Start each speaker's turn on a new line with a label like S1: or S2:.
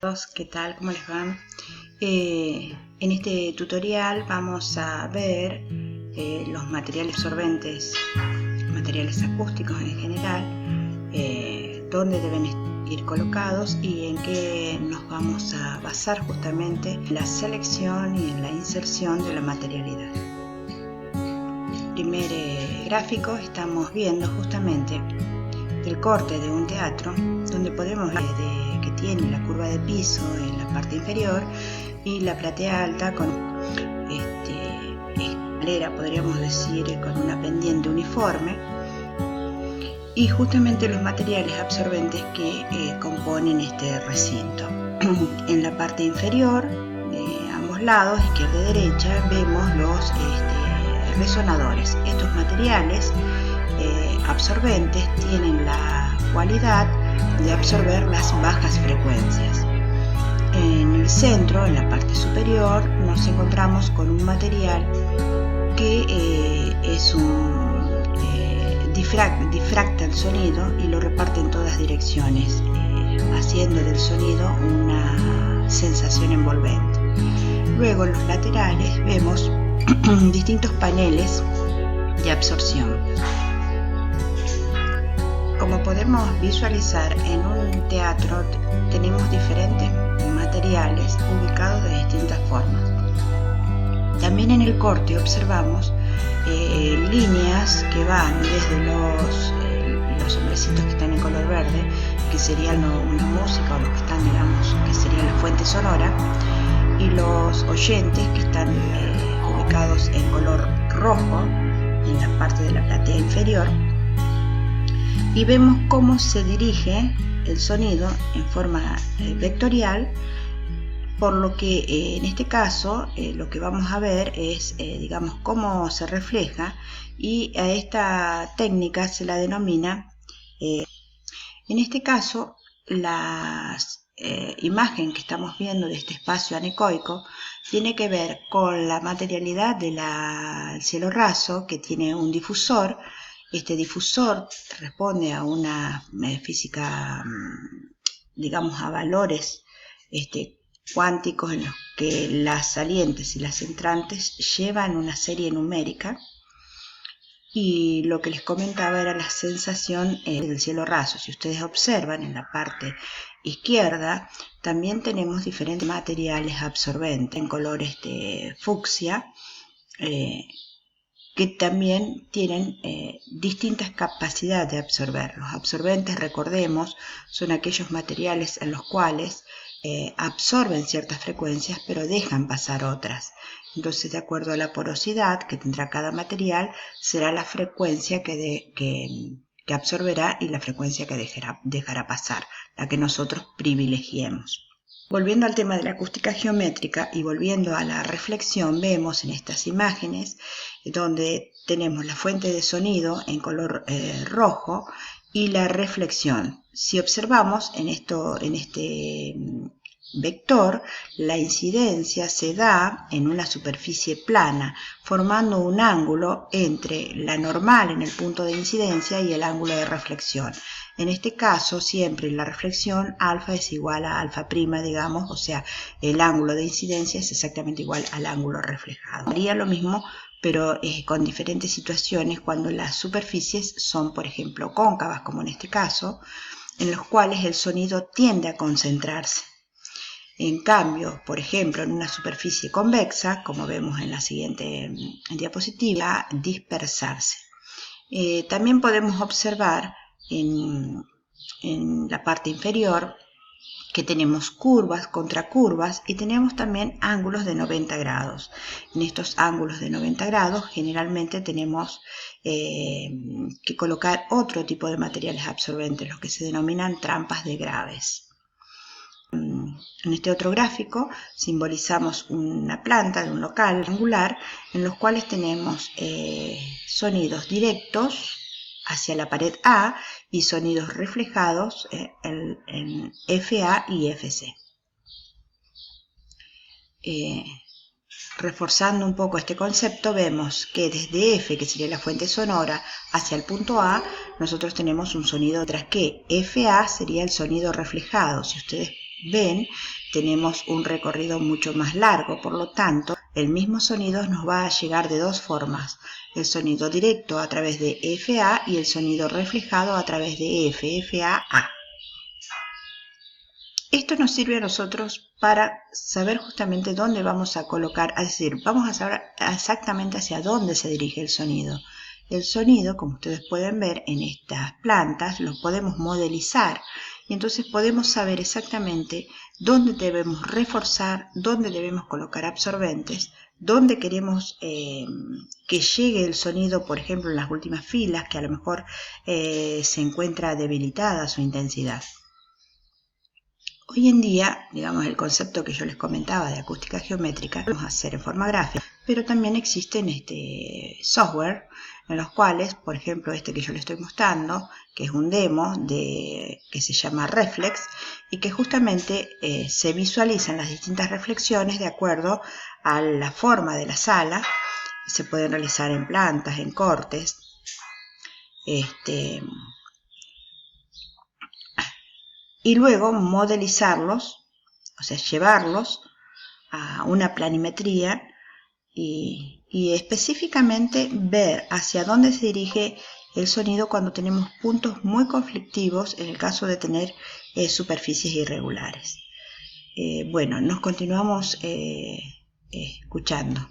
S1: Todos, ¿qué tal? ¿Cómo les va? En este tutorial vamos a ver los materiales absorbentes, materiales acústicos en general, dónde deben ir colocados y en qué nos vamos a basar justamente en la selección y en la inserción de la materialidad. Primer gráfico estamos viendo justamente el corte de un teatro donde podemos ver que tiene la curva de piso en la parte inferior y la platea alta con escalera, podríamos decir, con una pendiente uniforme, y justamente los materiales absorbentes que componen este recinto. En la parte inferior, de ambos lados, izquierda y derecha, vemos los resonadores. Estos materiales absorbentes tienen la cualidad de absorber las bajas frecuencias. En el centro, en la parte superior, nos encontramos con un material que difracta el sonido y lo reparte en todas direcciones, haciendo del sonido una sensación envolvente. Luego en los laterales vemos distintos paneles de absorción. Como podemos visualizar, en un teatro tenemos diferentes materiales ubicados de distintas formas. También en el corte observamos líneas que van desde los hombrecitos que están en color verde, que serían una música, o los que están, digamos, que sería la fuente sonora, y los oyentes que están ubicados en color rojo en la parte de la platea inferior. Y vemos cómo se dirige el sonido en forma vectorial, por lo que en este caso lo que vamos a ver es digamos, cómo se refleja, y a esta técnica se la denomina, en este caso, la imagen que estamos viendo de este espacio anecoico tiene que ver con la materialidad del cielo raso, que tiene un difusor. Este difusor responde a una física, digamos, a valores cuánticos en los que las salientes y las entrantes llevan una serie numérica, y lo que les comentaba era la sensación del cielo raso. Si ustedes observan en la parte izquierda, también tenemos diferentes materiales absorbentes en color fucsia, que también tienen distintas capacidades de absorber. Los absorbentes, recordemos, son aquellos materiales en los cuales absorben ciertas frecuencias pero dejan pasar otras. Entonces, de acuerdo a la porosidad que tendrá cada material, será la frecuencia que absorberá y la frecuencia que dejará pasar, la que nosotros privilegiemos. Volviendo al tema de la acústica geométrica y volviendo a la reflexión, vemos en estas imágenes donde tenemos la fuente de sonido en color rojo y la reflexión. Si observamos en este vector, la incidencia se da en una superficie plana, formando un ángulo entre la normal en el punto de incidencia y el ángulo de reflexión. En este caso, siempre en la reflexión, alfa es igual a alfa prima, digamos, o sea, el ángulo de incidencia es exactamente igual al ángulo reflejado. Haría lo mismo, pero con diferentes situaciones, cuando las superficies son, por ejemplo, cóncavas, como en este caso, en los cuales el sonido tiende a concentrarse. En cambio, por ejemplo, en una superficie convexa, como vemos en la siguiente diapositiva, dispersarse. También podemos observar en la parte inferior que tenemos curvas, contracurvas, y tenemos también ángulos de 90 grados. En estos ángulos de 90 grados generalmente tenemos que colocar otro tipo de materiales absorbentes, los que se denominan trampas de graves. En este otro gráfico simbolizamos una planta de un local angular en los cuales tenemos sonidos directos hacia la pared A y sonidos reflejados en FA y FC. Reforzando un poco este concepto, vemos que desde F, que sería la fuente sonora, hacia el punto A, nosotros tenemos un sonido, tras que FA sería el sonido reflejado. Si ustedes ven, tenemos un recorrido mucho más largo, por lo tanto, el mismo sonido nos va a llegar de dos formas. El sonido directo a través de FA y el sonido reflejado a través de FA. Esto nos sirve a nosotros para saber justamente dónde vamos a colocar, es decir, vamos a saber exactamente hacia dónde se dirige el sonido. El sonido, como ustedes pueden ver en estas plantas, lo podemos modelizar y entonces podemos saber exactamente dónde debemos reforzar, dónde debemos colocar absorbentes, dónde queremos que llegue el sonido, por ejemplo, en las últimas filas, que a lo mejor se encuentra debilitada su intensidad. Hoy en día, digamos, el concepto que yo les comentaba de acústica geométrica lo podemos hacer en forma gráfica, pero también existen software en los cuales, por ejemplo, este que yo les estoy mostrando, que es un demo que se llama Reflex y que justamente se visualizan las distintas reflexiones de acuerdo a la forma de la sala. Se pueden realizar en plantas, en cortes, y luego modelizarlos, o sea, llevarlos a una planimetría y específicamente ver hacia dónde se dirige el sonido cuando tenemos puntos muy conflictivos en el caso de tener superficies irregulares. Bueno, nos continuamos escuchando.